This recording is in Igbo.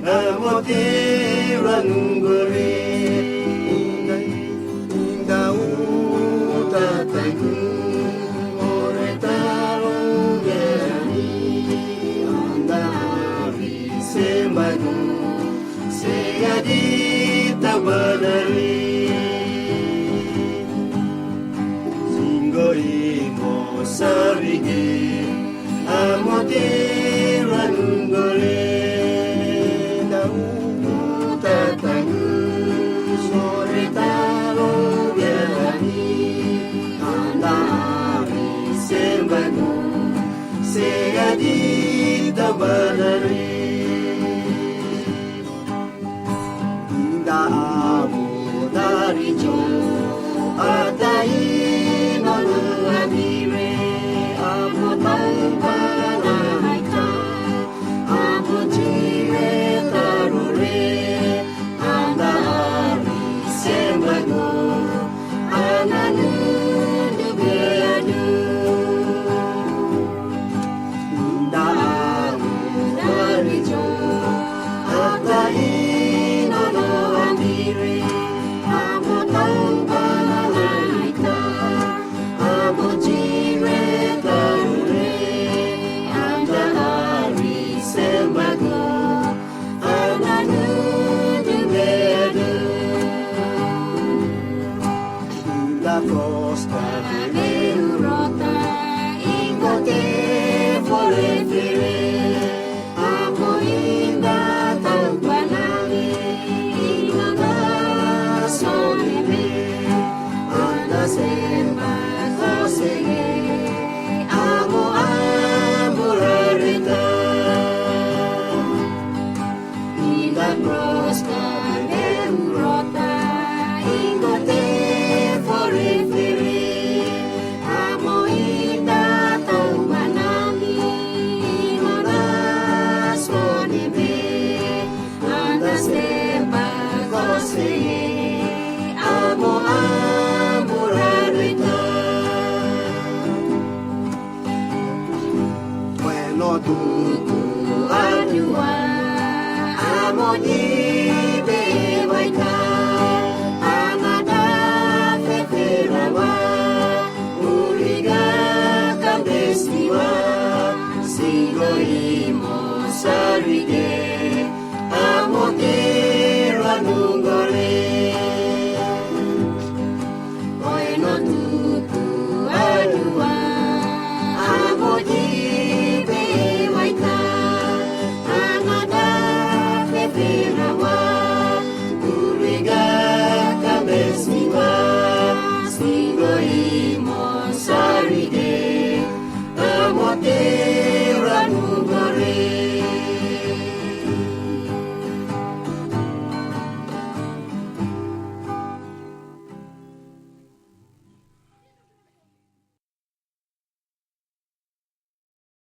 amotiranungori indau tataku oretarong yani andari sembagu segadi tabanari singoimo sarigi amotiranungori Segadi tabanari Inda amo dari jo Atai nolu amire Amo tau balai ka Amo jire tarure Anda ari sembago Ananu dubeadu Costa de Europa, ingote forefere, amo inda taubanali, inanga sonebe, anda semba kosege, amo amurarita, inda Costa de Europa, ingote amo amurarita bueno tuku anyua amo ni bewaita anada feferawa uriga kambestiwa singoimo sarige